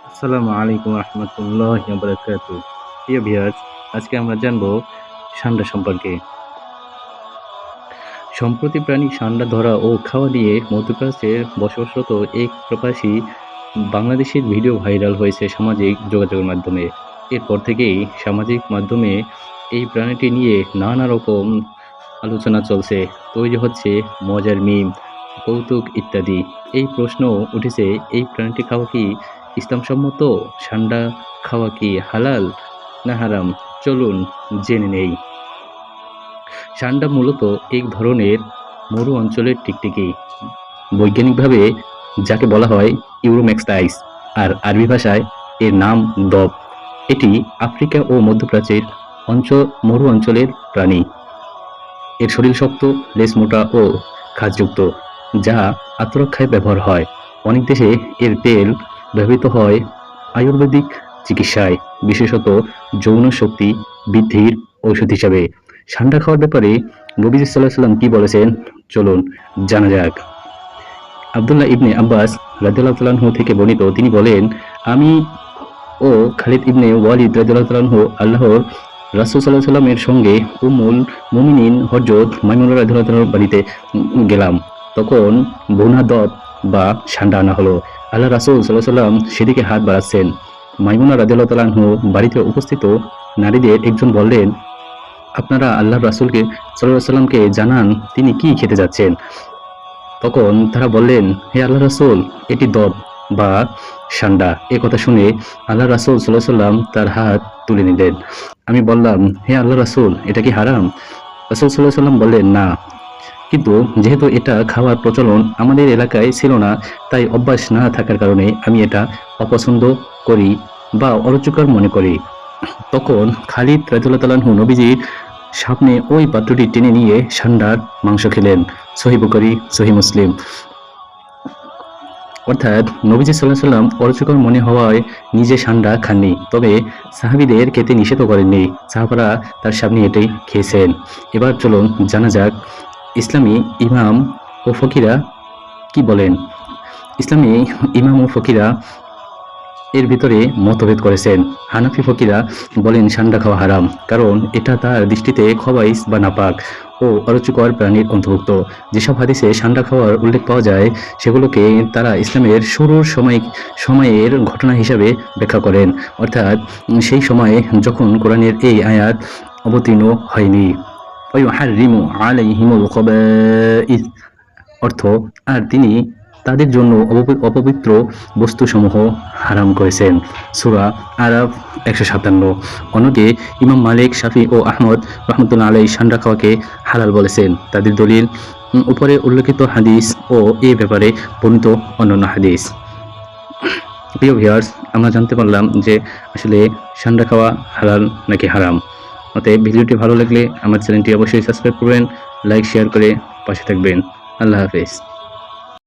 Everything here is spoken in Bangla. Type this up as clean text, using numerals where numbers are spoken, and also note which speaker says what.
Speaker 1: আসসালামু আলাইকুম রহমতুল্লাহি ওয়া বারাকাতুহু। প্রিয় ভিউয়ার্স, আজকে আমরা জানবো ষান্ডা সম্পর্কে। সম্প্রতি প্রাণী ষান্ডা ধরা ও খাওয়া নিয়ে মধ্যপ্রাচ্যে বসবাসরত এক প্রবাসী বাংলাদেশের ভিডিও ভাইরাল হয়েছে সামাজিক যোগাযোগের মাধ্যমে। এরপর থেকেই সামাজিক মাধ্যমে এই প্রাণীটি নিয়ে নানা রকম আলোচনা চলছে, তৈরি হচ্ছে মজার মিম, কৌতুক ইত্যাদি। এই প্রশ্ন উঠেছে, এই প্রাণীটি খাওয়া কি ইসলামসম্মত? ষান্ডা খাওয়া কি হালাল না হারাম? চলুন জেনে নেই। ষান্ডা মূলত এক ধরনের মরু অঞ্চলের টিকটিকি, বৈজ্ঞানিকভাবে যাকে বলা হয় ইউরোম্যাক্সাইস, আর আরবি ভাষায় এর নাম দব। এটি আফ্রিকা ও মধ্যপ্রাচ্যের মরু অঞ্চলের প্রাণী। এর শরীর শক্ত, লেজ মোটা ও খাঁজযুক্ত, যা আত্মরক্ষায় ব্যবহার হয়। অনেক দেশে এর তেল ব্যবহৃত হয় আয়ুর্বেদিক চিকিৎসায়, বিশেষত যৌন শক্তি বৃদ্ধির ঔষধ হিসাবে। ষান্ডা খাওয়ার ব্যাপারে নবীজি সাল্লাল্লাহু আলাইহি ওয়াসাল্লাম কি বলেছেন, চলুন জানা যাক। আব্দুল্লাহ ইবনে আব্বাস রাদিয়াল্লাহু তাআলা আনহু থেকে বর্ণিত, তিনি বলেন, আমি ও খালিদ ইবনে ওয়ালিদ রাদিয়াল্লাহু তাআলা আনহু আল্লাহর রাসূল সাল্লাল্লাহু আলাইহি ওয়াসাল্লামের সঙ্গে উম্মুল মুমিনিন হযরত মাইমুনা রাদিয়াল্লাহু তাআলার বাড়িতে গেলাম। তখন ভুনা দব বা ষান্ডা আনা হলো। আল্লাহ রাসূল সাল্লাল্লাহু আলাইহি ওয়াসাল্লাম সেদিকে হাত বাড়াচ্ছেন। মাইমুনা রাদিয়াল্লাহু তাআলা আনহু বাড়িতে উপস্থিত নারীদের একজন বললেন, আপনারা আল্লাহর রাসূলকে সাল্লাল্লাহু আলাইহি ওয়াসাল্লামকে জানান তিনি কি খেতে যাচ্ছেন। তখন তারা বললেন, হে আল্লাহ রাসূল, এটি দব বা ষান্ডা। এ কথা শুনে আল্লাহ রাসূল সাল্লাল্লাহু আলাইহি ওয়াসাল্লাম তার হাত তুলে নিলেন। আমি বললাম, হে আল্লাহ রাসূল, এটা কি হারাম? রাসূল সাল্লাল্লাহু আলাইহি ওয়াসাল্লাম বললেন, না, কিন্তু যেহেতু এটা খাওয়ার প্রচলন আমাদের এলাকায় ছিল না, তাই অভ্যাস না থাকার কারণে আমি এটা অপছন্দ করি বা অরুচিকর মনে করি। তখন খালিদ রাদিয়াল্লাহু তাআলা আনহু নবীজির সামনে ওই পাত্রটি টেনে নিয়ে ষান্ডার মাংস খেলেন। সহিহ বুখারী, সহিহ মুসলিম। অর্থাৎ নবীজি সাল্লাল্লাহু আলাইহি ওয়াসাল্লাম অরুচিকর মনে হওয়ায় নিজে ষান্ডা খাননি, তবে সাহাবীদের খেতে নিষেধ করেননি। সাহাবারা তার সামনে এটাই খেয়েছেন। এবার চলুন জানা যাক ইসলামী ইমাম ও ফকিরা কি বলেন। ইসলামী ইমাম ও ফকিরা এর ভিতরে মতভেদ করেছেন। হানাফি ফকিরা বলেন ষান্ডা খাওয়া হারাম, কারণ এটা তার দৃষ্টিতে খবাইস বা নাপাক ও অরুচিকর প্রাণীর অন্তর্ভুক্ত। যেসব হাদিসে ষান্ডা খাওয়ার উল্লেখ পাওয়া যায় সেগুলোকে তারা ইসলামের শুরুর সময়ের ঘটনা হিসাবে ব্যাখ্যা করেন, অর্থাৎ সেই সময়ে যখন কোরআনের এই আয়াত অবতীর্ণ হয়নি। ওয়াইউহাররিমু আলাইহিমুল খাবাইস, অর্থ আর তিনি তাদের জন্য অপবিত্র বস্তুসমূহ হারাম করেছেন। সূরা আরাফ 157। অন্যকে ইমাম মালিক, শাফি ও আহমদ রাহমাতুল্লাহ আলাইহি ষান্ডা খাওয়াকে হালাল বলেছেন। তাদের দলিল উপরে উল্লেখিত হাদিস ও এ ব্যাপারে বর্ণিত অন্যান্য হাদিস। প্রিয় ভিউয়ার্স, আমরা জানতে পারলাম যে আসলে ষান্ডা খাওয়া হালাল নাকি হারাম। অতএব ভিডিওটি ভালো লাগলে আমার চ্যানেলটি অবশ্যই সাবস্ক্রাইব করবেন, লাইক শেয়ার করে পাশে থাকবেন। আল্লাহ হাফেজ।